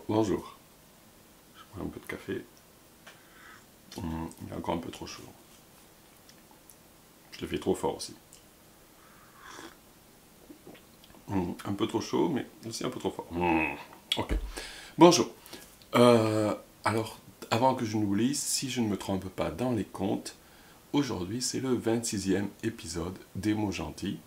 Bonjour, je prends un peu de café. Il est encore un peu trop chaud. Je le fais trop fort aussi. Un peu trop chaud, mais aussi un peu trop fort. Ok. Bonjour. Alors, avant que je n'oublie, si je ne me trompe pas dans les comptes, aujourd'hui c'est le 26e épisode des mots gentils,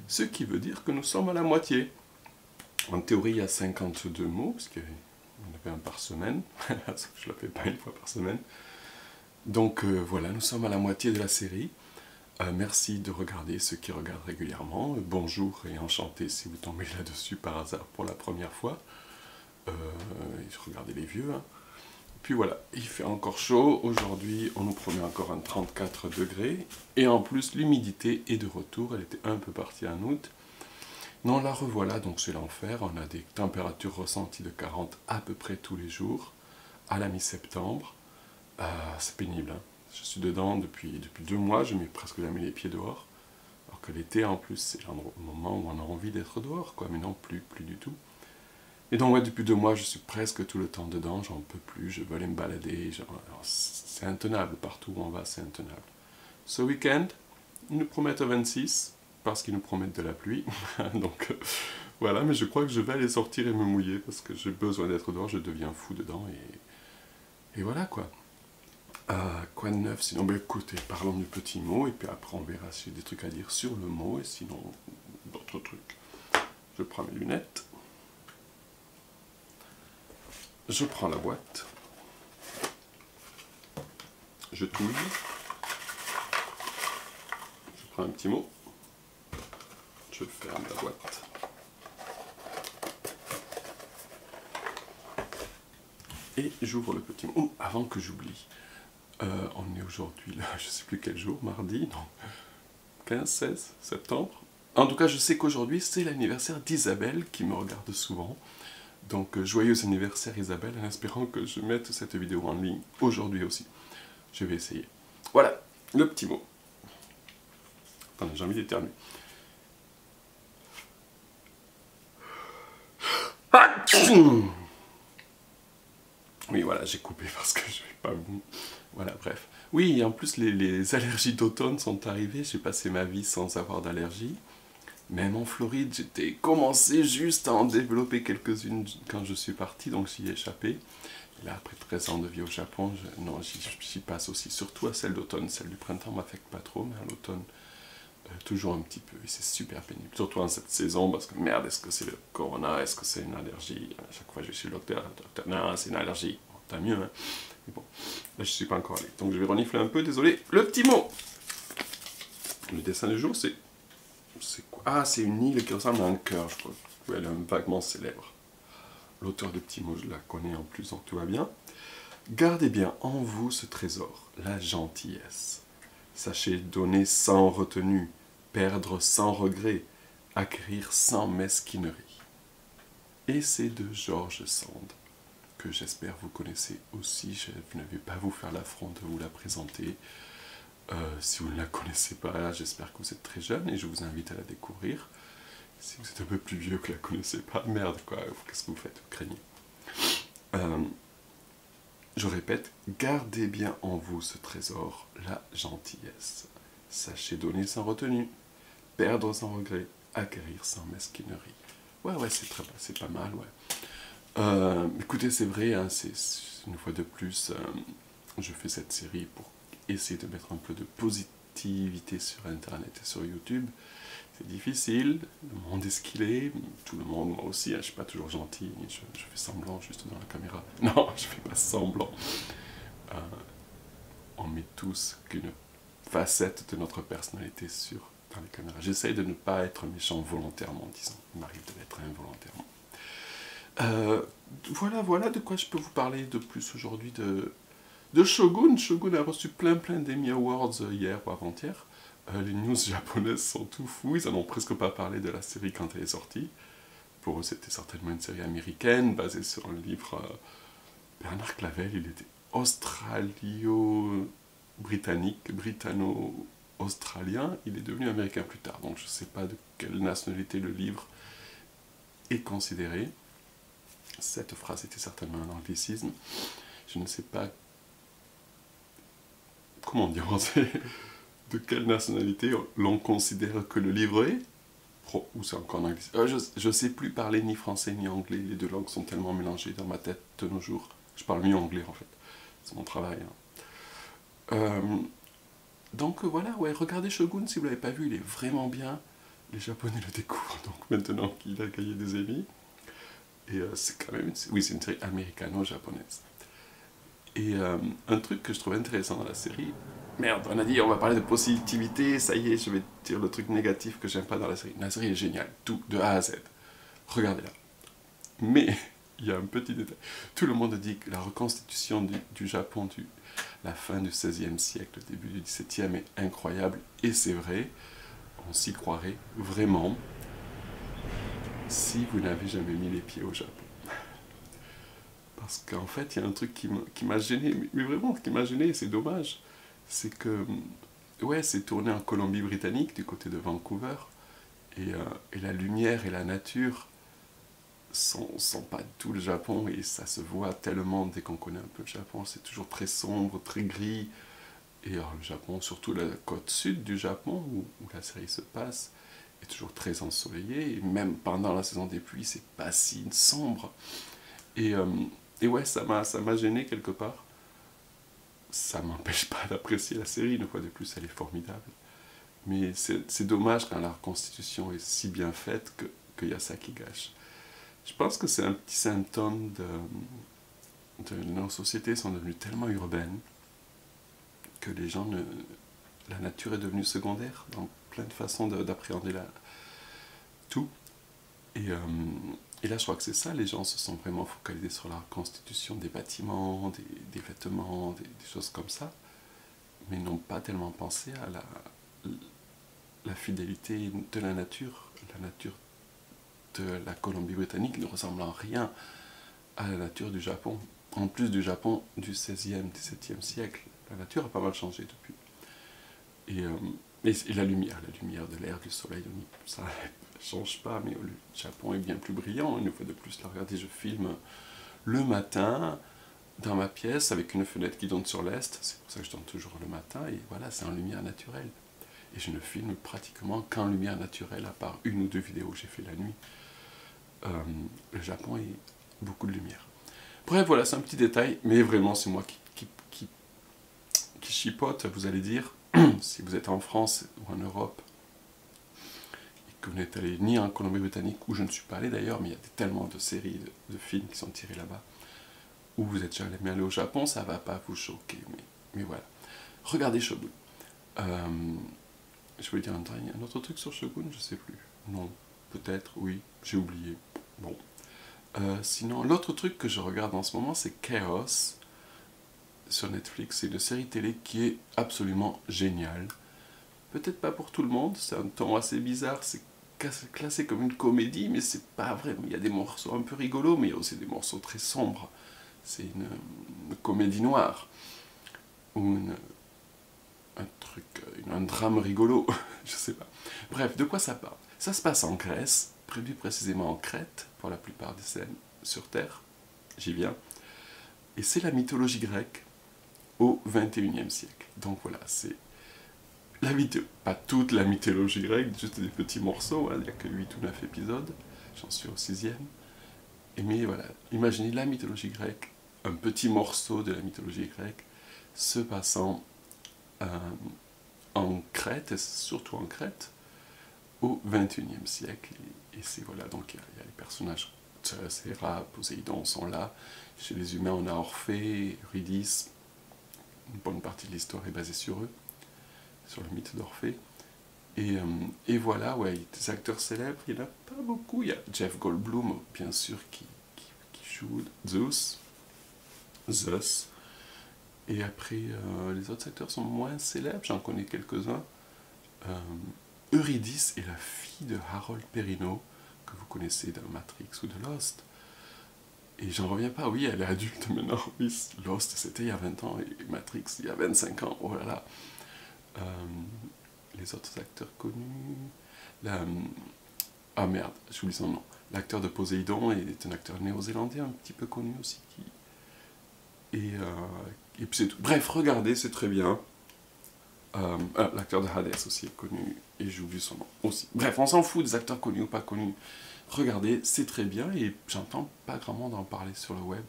ce qui veut dire que nous sommes à la moitié. En théorie, il y a 52 mots, parce qu'on en avait un par semaine. Je ne la fais pas une fois par semaine. Donc voilà, nous sommes à la moitié de la série. Merci de regarder ceux qui regardent régulièrement. Bonjour et enchanté si vous tombez là-dessus par hasard pour la première fois. Regardez les vieux. Hein. Puis voilà, il fait encore chaud. Aujourd'hui, on nous promet encore un 34 degrés. Et en plus, l'humidité est de retour. Elle était un peu partie en août. Non, la revoilà, donc c'est l'enfer. On a des températures ressenties de 40 à peu près tous les jours, à la mi-septembre. C'est pénible, hein. Je suis dedans depuis 2 mois, je mets presque jamais les pieds dehors. Alors que l'été, en plus, c'est le moment où on a envie d'être dehors, quoi. Mais non, plus du tout. Et donc, ouais, depuis 2 mois, je suis presque tout le temps dedans, j'en peux plus, je veux aller me balader. C'est intenable, partout où on va, c'est intenable. Ce week-end, ils nous promettent 26, parce qu'ils nous promettent de la pluie. Donc, voilà, mais je crois que je vais aller sortir et me mouiller, parce que j'ai besoin d'être dehors, je deviens fou dedans, et voilà, quoi. Quoi de neuf sinon? Écoutez, parlons du petit mot et puis après on verra si j'ai des trucs à dire sur le mot et sinon d'autres trucs. Je prends mes lunettes. Je prends la boîte. Je touille. Je prends un petit mot. Je ferme la boîte. Et j'ouvre le petit mot. Oh, avant que j'oublie. On est aujourd'hui là, je sais plus quel jour, mardi, non, 15, 16 septembre. En tout cas, je sais qu'aujourd'hui, c'est l'anniversaire d'Isabelle, qui me regarde souvent. Donc, joyeux anniversaire Isabelle, en espérant que je mette cette vidéo en ligne aujourd'hui aussi. Je vais essayer. Voilà, le petit mot. Attendez, j'ai envie d'éternuer. Oui, voilà, j'ai coupé parce que je vais pas vous... Voilà, bref. Oui, en plus, les allergies d'automne sont arrivées. J'ai passé ma vie sans avoir d'allergie. Même en Floride, j'ai commencé juste à en développer quelques-unes quand je suis parti, donc j'y ai échappé. Et là, après 13 ans de vie au Japon, j'y passe aussi, surtout à celle d'automne. Celle du printemps ne m'affecte pas trop, mais à l'automne, toujours un petit peu. Et c'est super pénible, surtout en cette saison, parce que merde, est-ce que c'est le corona, est-ce que c'est une allergie? À chaque fois, je vais chez le docteur, non, c'est une allergie. Bon, tant mieux, hein. Mais bon, là, je suis pas encore allé. Donc, je vais renifler un peu, désolé. Le petit mot! Le dessin du jour, c'est quoi? Ah, c'est une île qui ressemble à un cœur, je crois. Oui, elle est vaguement célèbre. L'auteur de petits mots, je la connais en plus, donc tout va bien. Gardez bien en vous ce trésor, la gentillesse. Sachez donner sans retenue, perdre sans regret, acquérir sans mesquinerie. Et c'est de George Sand, que j'espère vous connaissez aussi. Je ne vais pas vous faire l'affront de vous la présenter. Si vous ne la connaissez pas, j'espère que vous êtes très jeune et je vous invite à la découvrir. Si vous êtes un peu plus vieux que la connaissez pas, merde quoi, qu'est-ce que vous faites, vous craignez. Je répète, gardez bien en vous ce trésor, la gentillesse. Sachez donner sans retenue, perdre sans regret, acquérir sans mesquinerie. Ouais, c'est pas mal, ouais. Écoutez, c'est vrai, hein, c'est une fois de plus, je fais cette série pour essayer de mettre un peu de positivité sur Internet et sur YouTube. C'est difficile, le monde est ce qu'il est, tout le monde, moi aussi, hein, je suis pas toujours gentil, je fais semblant juste dans la caméra. Non, je fais pas semblant. On met tous qu'une facette de notre personnalité dans les caméras. J'essaye de ne pas être méchant volontairement, disons. Il m'arrive de l'être involontairement. Voilà de quoi je peux vous parler de plus aujourd'hui de Shogun. Shogun a reçu plein d'Emmy Awards hier ou avant-hier. Les news japonaises sont tout fous, ils en ont presque pas parlé de la série quand elle est sortie. Pour eux, c'était certainement une série américaine, basée sur un livre Bernard Clavel, il était australio-britannique, britanno-australien, il est devenu américain plus tard, donc je ne sais pas de quelle nationalité le livre est considéré. Cette phrase était certainement un anglicisme. Je ne sais pas comment dire en français, de quelle nationalité l'on considère que le livre est. Ou c'est encore en anglais. Je ne sais plus parler ni français ni anglais. Les deux langues sont tellement mélangées dans ma tête de nos jours. Je parle mieux anglais en fait. C'est mon travail. Hein. Donc voilà, ouais, regardez Shogun si vous ne l'avez pas vu, il est vraiment bien. Les Japonais le découvrent donc maintenant qu'il a gagné des Emmy. Et c'est quand même, oui, c'est une série américano-japonaise. Et un truc que je trouve intéressant dans la série, merde, on a dit on va parler de positivité, ça y est, je vais dire le truc négatif que j'aime pas dans la série. La série est géniale, tout, de A à Z. Regardez-la. Mais il y a un petit détail. Tout le monde dit que la reconstitution du Japon, la fin du XVIe siècle, le début du XVIIe est incroyable, et c'est vrai, on s'y croirait vraiment si vous n'avez jamais mis les pieds au Japon. Parce qu'en fait, il y a un truc qui m'a gêné, mais vraiment qui m'a gêné, et c'est dommage, c'est que, ouais, c'est tourné en Colombie-Britannique, du côté de Vancouver, et la lumière et la nature sont pas tout le Japon, et ça se voit tellement dès qu'on connaît un peu le Japon, c'est toujours très sombre, très gris, et alors, le Japon, surtout la côte sud du Japon, où la série se passe, est toujours très ensoleillée, et même pendant la saison des pluies, c'est pas si sombre, et ouais, ça m'a gêné quelque part. Ça m'empêche pas d'apprécier la série, une fois de plus, elle est formidable. Mais c'est dommage quand la reconstitution est si bien faite qu'il y a ça qui gâche. Je pense que c'est un petit symptôme de nos sociétés sont devenues tellement urbaines que les gens la nature est devenue secondaire dans plein de façons d'appréhender tout. Et là, je crois que c'est ça, les gens se sont vraiment focalisés sur la reconstitution des bâtiments, des vêtements, des choses comme ça, mais n'ont pas tellement pensé à la fidélité de la nature de la Colombie-Britannique ne ressemble en rien à la nature du Japon. En plus du Japon du XVIe, XVIIe siècle, la nature a pas mal changé depuis. Et la lumière de l'air, du soleil, ça ne change pas, mais le Japon est bien plus brillant. Une fois de plus, là, regardez, je filme le matin dans ma pièce avec une fenêtre qui donne sur l'est. C'est pour ça que je donne toujours le matin, et voilà, c'est en lumière naturelle. Et je ne filme pratiquement qu'en lumière naturelle, à part une ou deux vidéos que j'ai fait la nuit. Le Japon est beaucoup de lumière. Bref, voilà, c'est un petit détail, mais vraiment, c'est moi qui chipote, vous allez dire. Si vous êtes en France ou en Europe, et que vous n'êtes allé ni en Colombie-Britannique, où je ne suis pas allé d'ailleurs, mais il y a tellement de séries, de films qui sont tirés là-bas, ou vous êtes jamais allé au Japon, ça ne va pas vous choquer, mais voilà. Regardez Shogun. Je voulais dire un autre truc sur Shogun, je sais plus. Non, peut-être, oui, j'ai oublié. Bon. Sinon, l'autre truc que je regarde en ce moment, c'est Chaos sur Netflix. C'est une série télé qui est absolument géniale. Peut-être pas pour tout le monde, c'est un ton assez bizarre, c'est classé comme une comédie, mais c'est pas vrai. Il y a des morceaux un peu rigolos, mais il y a aussi des morceaux très sombres. C'est une comédie noire. Ou un drame rigolo, je sais pas. Bref, de quoi ça parle? Ça se passe en Grèce, plus précisément en Crète, pour la plupart des scènes sur Terre, j'y viens, et c'est la mythologie grecque au XXIe siècle. Donc voilà, c'est pas toute la mythologie grecque, juste des petits morceaux, hein, il n'y a que 8 ou 9 épisodes, j'en suis au 6e, mais voilà, imaginez la mythologie grecque, un petit morceau de la mythologie grecque, se passant en Crète, et surtout en Crète, au XXIe siècle. Et c'est voilà, donc il y a les personnages, Héra, Poséidon sont là. Chez les humains, on a Orphée, Eurydice. Une bonne partie de l'histoire est basée sur eux, sur le mythe d'Orphée. Et voilà, ouais, des acteurs célèbres, il n'y en a pas beaucoup. Il y a Jeff Goldblum, bien sûr, qui joue Zeus. Et après, les autres acteurs sont moins célèbres, j'en connais quelques-uns. Eurydice est la fille de Harold Perrineau, que vous connaissez dans Matrix ou de Lost. Et j'en reviens pas, oui, elle est adulte maintenant, oui, Lost c'était il y a 20 ans, et Matrix il y a 25 ans, oh là là. Les autres acteurs connus... Ah merde, j'oublie son nom. l'acteur de Poséidon est un acteur néo-zélandais un petit peu connu aussi. Et puis c'est tout. Bref, regardez, c'est très bien. L'acteur de Hades aussi est connu, et j'ai oublié son nom aussi. Bref, on s'en fout des acteurs connus ou pas connus. Regardez, c'est très bien, et j'entends pas grand monde en parler sur le web.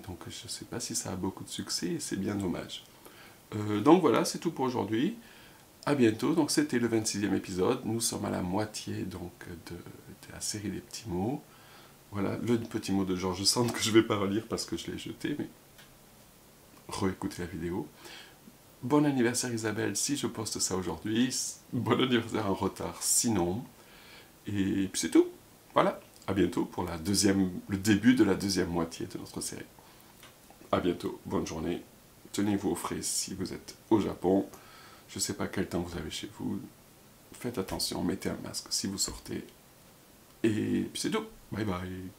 Donc je sais pas si ça a beaucoup de succès, et c'est bien dommage. Donc voilà, c'est tout pour aujourd'hui. À bientôt. Donc c'était le 26e épisode. Nous sommes à la moitié donc de la série des petits mots. Voilà, le petit mot de George Sand que je vais pas relire parce que je l'ai jeté, mais réécoutez la vidéo. Bon anniversaire Isabelle si je poste ça aujourd'hui. Bon anniversaire en retard sinon. Et puis c'est tout. Voilà. À bientôt pour le début de la deuxième moitié de notre série. À bientôt. Bonne journée. Tenez-vous au frais si vous êtes au Japon. Je ne sais pas quel temps vous avez chez vous. Faites attention, mettez un masque si vous sortez. Et puis c'est tout. Bye bye.